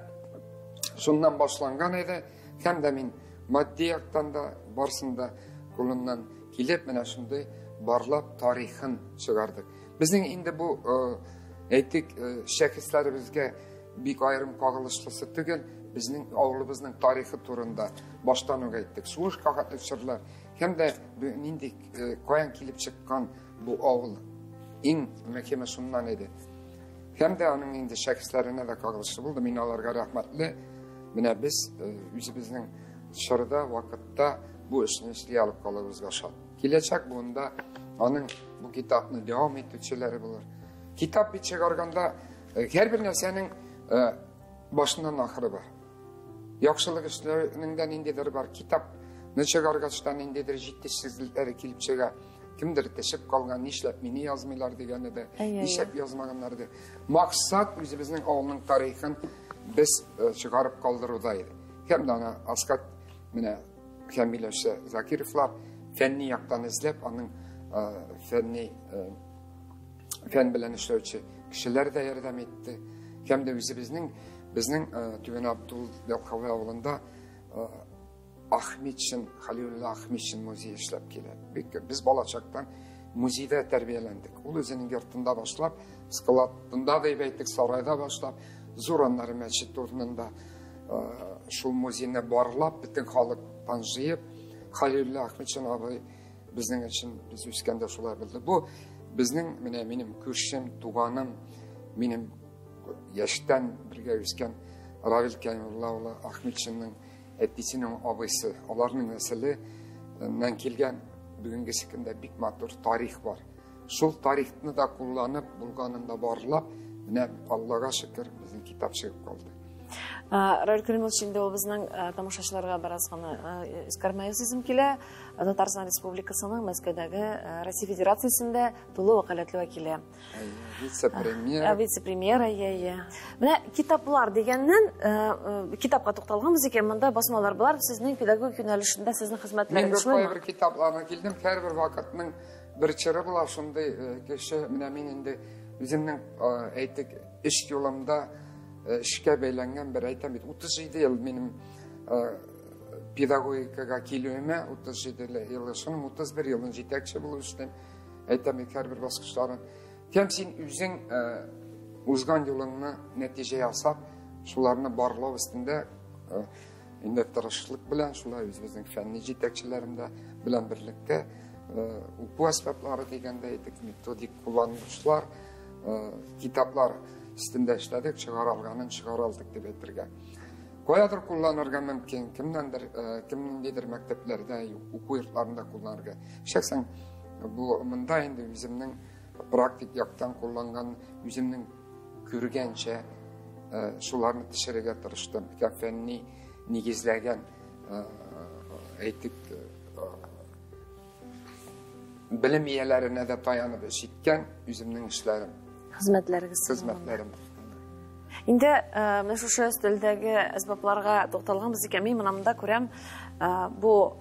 шуннан башланган иде. Һәм дә мин матди яктан да барсында кулымнан килеп, менә шундый барлап тарихын чыгардык. Безнең инде бу әйтик шәхесләребезгә бик аерым кагылышлысы түгел, безнең авылыбызның тарихы турында баштан ук әйттек. Сугыш кагытлы чорлар, һәм дә нинди каян килеп чыккан бу авыл иң мөһиме шуннан иде. Һәм дә аның инде шәхесләренә дә кагылышлы булды. Мин аларга рәхмәтле. Менә без үзебезнең чорда вакытта bu işini işliyə alıb qalırızға şal. Келечек буында аның bu kitapны devam etүчеләре булыр. Kitap bir çıkarganda her bir нәрсәнең başından ахыры бар. Яхшылык эшләреннән индидер бар. Kitapны çıkarгачтан индидер җитешсезлекләре килеп чыга. Кимдер тешеп калган, нишләп мине язмыйлар дигәндә дә, нишләп язмаганнар ди. Максат үзебезнең авылның тарихын без чыгарып калдыруда иде. Һәм дә аны Аскат менә Миләүшә Закировлар фәнни яктан эзләп, аның фән белән эшләүче кешеләр дә ярдәм итте. Һәм дә үзебезнең Түбән Абдул Ялкавы авылында Ахметшин, Халилулла Ахметшин музей эшләп килә. Без балачактан музейда тәрбияләндек. Ул үзенең йортында башлап, складында да әйтик, сарайда башлап, зур аннары мәчет урынында шул музейне барлап, бөтен халыктан җыеп, Халилулла Ахметшин абый безнең өчен без үскәндә шулай булды. Бу безнең менә минем күршем, туганым, минем яшьтән бергә үскән Равил Кәримулла улы Ахметшинның әтисенең абыйсы. Аларның нәселеннән килгән бүгенге көндә бик матур тарих бар. Шул тарихны да кулланып, булганында барлап, менә Аллага шөкер, безнең китап чыгып калды. Равил Кәримович, инде ул безнең тамашачыларга бераз гына искәрмәю сезим килә. Татарстан Республикасының Мәскәүдәге Россия Федерациясендә тулы вәкаләтле вәкиле. Вице-премьер. Менә китаплар дигәннән китапка тукталганбыз икән, монда басмалар булар. Сезнең педагогик юнәлешендә сезнең хезмәтләрегез шулаймы? Мин бер китапларга килдем. Һәрбер вакытның бер чоры була, шундый кеше. Менә мин инде үземнең әйтик эш юлымда эшкә бәйләнгән бер әйтәм бит. 37 ел минем педагогикага килүемә, 37 ел, шуның 31 елын җитәкче булу өчен әйтәм бит һәрбер баскычларын. Һәм син үзең узган юлыңны нәтиҗә ясап, шуларны барлау өстендә инде тырышлык белән, шулай үзебезнең фәнни җитәкчеләрендә белән берлектә уку әсбаплары дигәндә әйтик, методик кулланучылар, китаплар üstünde işledik, çıkaralganın çıkaraldık diye bitirge. Koyadır kullanırga mümkün, kimnindedir mekteplerde, oku yurtlarında kullanırga. Şeksen bu mında indi bizimnin praktik yaktan kullangan, bizimnin kürgençe şularını dışarıya tırıştım. Fenni nigizlegen eğitik bilim iyelerine de dayanıp işitken bizimnin işlerim. Хезмәтләрем. Инде менә шушы өстәлдәге әсбапларга тукталганбыз икән. Мин монда күрәм, бу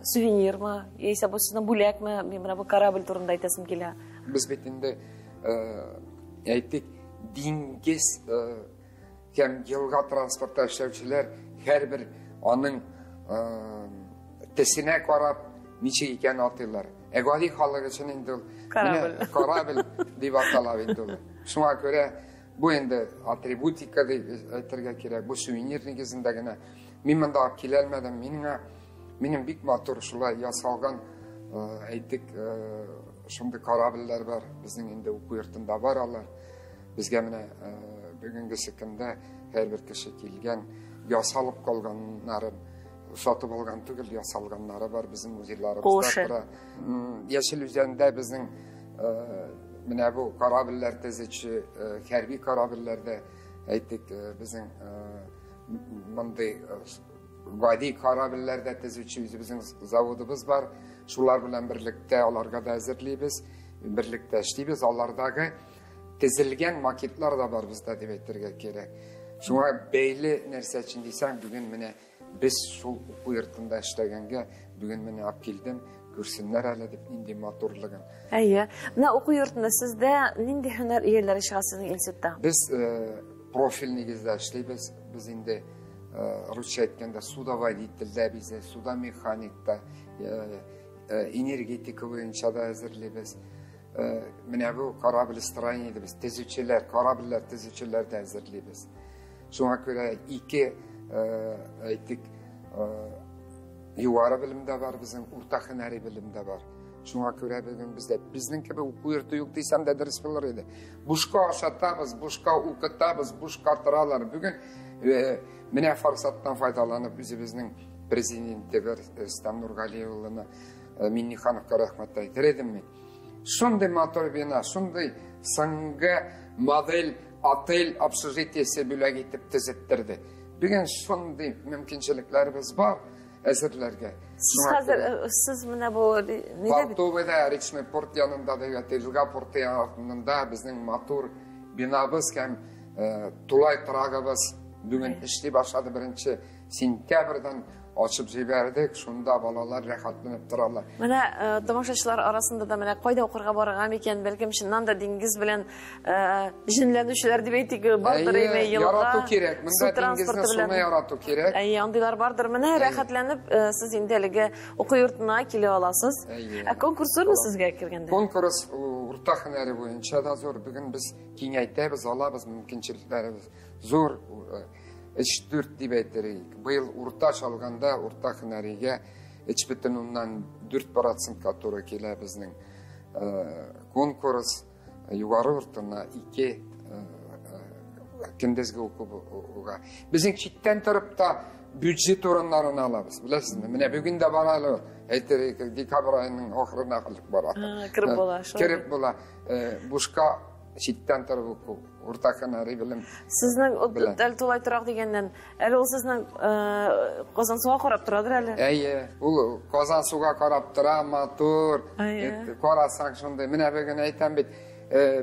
сувенирмы, яисә бу сезнең бүләкме? Мин менә бу корабль турында әйтәсем килә. Без бит инде әйтик, dengiz hem yılga transportta işlevçiler her bir onun tesine karab niçe iken atıyorlar. Egadi halı için indi. Karabil diye atalab indi. Şuna göre bu indi atributika diye aytırga kerak. Bu suvenir negizindagina men da kelelmedim. Mening bik motor şulay yasalgan aytdik şimdi karabiller var. Bizning endi o'quv yurtida var allar. Bizga mana bugungi kunda her bir kishi kelgan yasalib qolganlari sotib olgan tugul yasalganlari bor bizning muzeylarimizda. Yashil üzerinde bizning mana bu karabiller tezichi harbiy karabillerde aytdik bizning bunday Gadi karabillerde tezichi bizning zavodimiz var. Şular bilan birlikte ularga da hazırlayız. Birlikte işleymiz. Onlardagi tezilgen maketlar da var bizde deb ayttirga kerak. Şuna beyli narsa için desem bugün mene biz şu o'quv yurtida ishlaganga bugün mene olib keldim. Ko'rsinlar hali deb nindi motorligin. Ayya. Mana o'quv yurtida sizda nindi hunar egalari ishlasizning institutda? Biz profil negizida ishlaymiz. Biz endi Ruscha aytganda suda водительda bize, suda mexanikda, energetika bo'yicha da hazırlayız. Mana bu karabil stроенияда biz tezuvchilar, karabillar tezuvchilarda hazırlayız. Şuna göre iki aytdik yuqori bilimda var, bizim o'rta hunariy bilimda var. Şuna göre bugün bizde bizning kabi o'quv yurti yo'q desam da dars bo'lar edi. Bushqa o'shatamiz, bushqa o'qitamiz, bushqa tiralar. Bugün mana fursatdan foydalanib bizning prezidenti Rustam Nurg'aliyev Minnixonovga rahmat aytar edim men. Shunday motor bino, shunday sanga model otel общежитиесі bo'lak etib tizittirdi. Bugun shunday mumkinchiliklarimiz bor asirlarga. Siz mana bu Portovada Rechnoy port yonida Yilga porti yonida bizning motor binomiz ham Tulay turag'imiz bugun ishlay boshladi 1-sentyabrdan ochib jiberdik. Shunda bolalar rohatlanib turarlar. Mana tomoshachilar orasida da mana qayda o'qirga borgan ekan, balkim shundan da dengiz bilan jinlanuvchilar deb aytdik, bordir eme yilga. Yaratu kerak. Bunda dengizni suvni yaratu kerak. Ayyandilar bordir. Mana rohatlanib siz endi haliga o'quv yurtiga kela olasiz. Konkurs zo'rmi sizga kirganda? Konkurs o'rta hunari bo'yicha da zo'r. Bugun biz kengaytamiz, olamiz mumkinchiliklarimiz zo'r. 4 deb aytaylik. Bu yil o'rta chalganda o'rta hunariga 3,4% to'g'ri keladi bizning konkurs yuqori o'rtana 2 kunduzgi o'quv. Bizning chetdan tarafda byudjet o'rinlarini olamiz. Bilasizmi? Mana bugunda borali aytaylik dekabr oyining oxirida qilib boradi. Kirib bo'ladi. Kirib bo'ladi. Boshqa chetdan taraf o'quv. O'rta hunariy bilim. Sizning dal Tulay turaq degandan, hali u sizning Qozon suvga qarab turadi hali. U Qozon suvga qarab turadi, motor. Qarasang shunday. Mana bugun aytam bit,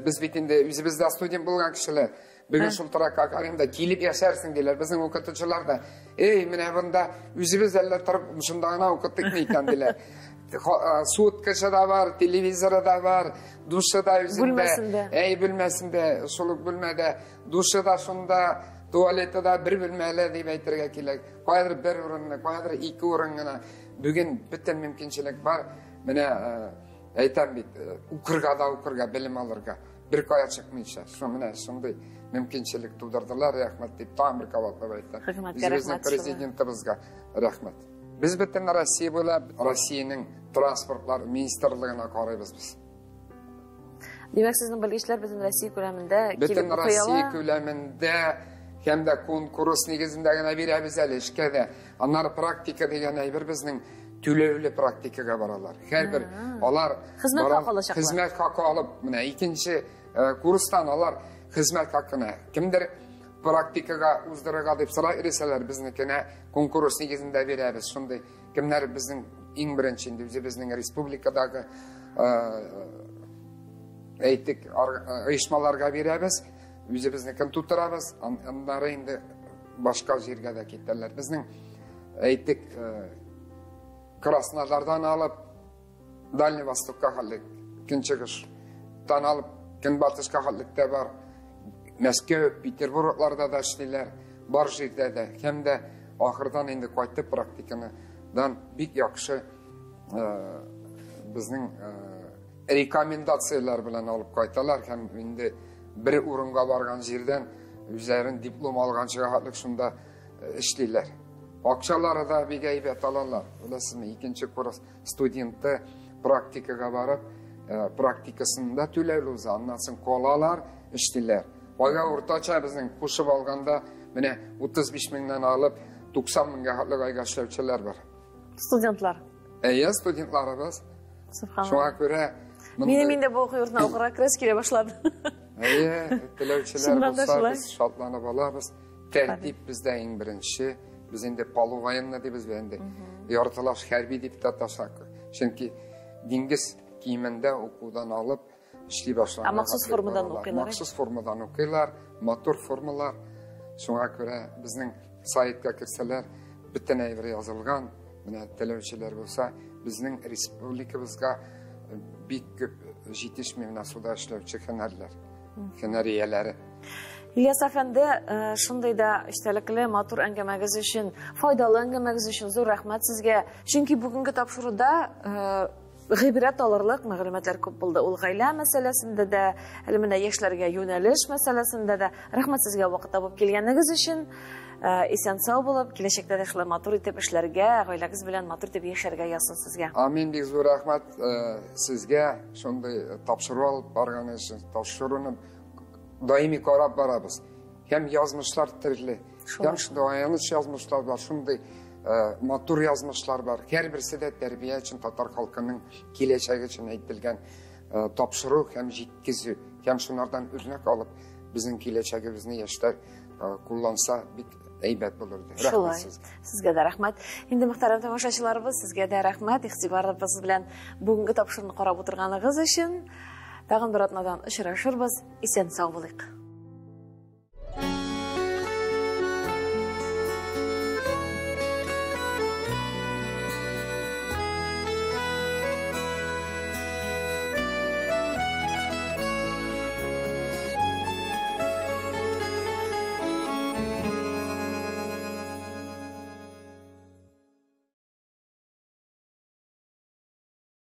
biz bitinde o'zimizda student bo'lgan kishilar bugun shu turaqqa qarimda kelib yasharsin deylar. Bizning o'qituvchilar da, mana bunda o'zimiz allar turib shundagina o'qitdikmi ekan deylar. Suutkachada var, televizorda var, dushida o'zimda. Bilmasinde, suluk bilmada, dushida shunda, tualetida bir bilmaylar deb aytirga kerak. Qaydir bir o'rinni, qaydir ikki o'ringini bugun bitta mumkinchilik bor. Mana aytam bit, o'qirga bilim olirga bir qoya chiqmaycha. Shu mana shunday mumkinchilik tug'dirdilar, rahmat deb ta'mir qilib aytdim. Bizning prezidentimizga rahmat. Biz butun Rossiya bo'lib, Rossiyaning transportlar ministrligini qaraymiz biz. Demak, sizning bilgisizlar butun Rossiya ko'lamida butun Rossiya ko'lamida hamda konkurs negizindagina beramiz ishkada. Onlar praktika degani bir bizning to'lovli praktikaga borarlar. Har bir ular xizmat haqi olib, mana ikkinchi kursdan ular xizmat haqini kimdir praktikaga o'zlariga deb so'raysalar biznikini konkurs negizida beramiz. Shunday kimlar bizning eng birinchi bizning respublikadagi aytdik uyushmalarga beramiz. O'zimiznikini tutiramiz. Anlar endi boshqa yerga da ketdilar. Bizning aytdik Krasnodardan olib Дальний Востокка halik, Kunchiqishdan olib Kunbatishga halikda bor. Мәскәү, Петербургларда да эшлиләр, бар җирдә дә. Һәм дә ахырдан инде кайтып практикадан бик яхшы безнең рекомендациялар белән алып кайталар һәм инде бер урынга барган җирдән үзләрен диплом алганчыга хатлык шунда эшлиләр. Акчалары да бик әйбәт алалар. Беләсезме, икенче курс студенты практикага барып, практикасында түләүле уза, аннан соң калалар, эшлиләр. Айга уртача безнең кушып алганда менә 35 меңнән алып 90 меңгә хатлык айга эшләүчеләр бар. Студентлар. Студентларыбыз. Субханалла. Шуңа күрә Минем инде бу йортына укырга керәс килә башлады. Теләүчеләр булса, biz шатланып алабыз. Тәртип бездә иң беренче. Biz инде полувоенный дибез инде. Яртылаш хәрби дип таташак. Чөнки диңгез киемендә укудан алып эшли башлаган. Махсус формадан укыйлар. Махсус формадан укыйлар, матур формалар. Шуңа күрә безнең сайтка кирсәләр, бөтен әйбер язылган. Менә теләүчеләр булса, безнең республикабызга бик күп җитешмәгән суда эшләүче һөнәрләр, һөнәрияләре. İlyas Әфәнде, шундый да истәлекле матур әңгәмәгез өчен, файдалы әңгәмәгез өчен зур рәхмәт сезгә. Чөнки бүгенге тапшыруда гыйбрәт алырлык мәгълүматлар күп булды. Ул гаилә мәсьәләсендә дә, әле менә яшьләргә юнәлеш мәсьәләсендә дә. Рәхмәт сезгә вакыт табып килгәнегез өчен. Исән-сау булып, киләчәктә дә шулай матур итеп эшләргә, гаиләгез белән матур итеп яшәргә язсын сезгә. Амин, бик зур рәхмәт сезгә. Шундый тапшыру алып барган өчен, тапшыруны даими карап барабыз. Һәм язмышлар төрле. Һәм шундый аяныч язмышлар бар, шундый матур язмышлар бар. Һәрберсе дә тәрбия өчен, татар халкының киләчәге өчен әйтелгән тапшыру һәм җиткезү. Һәм шунардан үрнәк алып, безнең киләчәгебезне яшьләр кулланса бик әйбәт булырды. Рәхмәт сезгә. Сезгә дә рәхмәт. Инде мөхтәрәм тамашачыларыбыз, сезгә дә рәхмәт. Игътибарыбыз белән бүгенге тапшыруны карап утырганыгыз өчен. Тагын бер атнадан очрашырбыз. Исән-сау булыйк.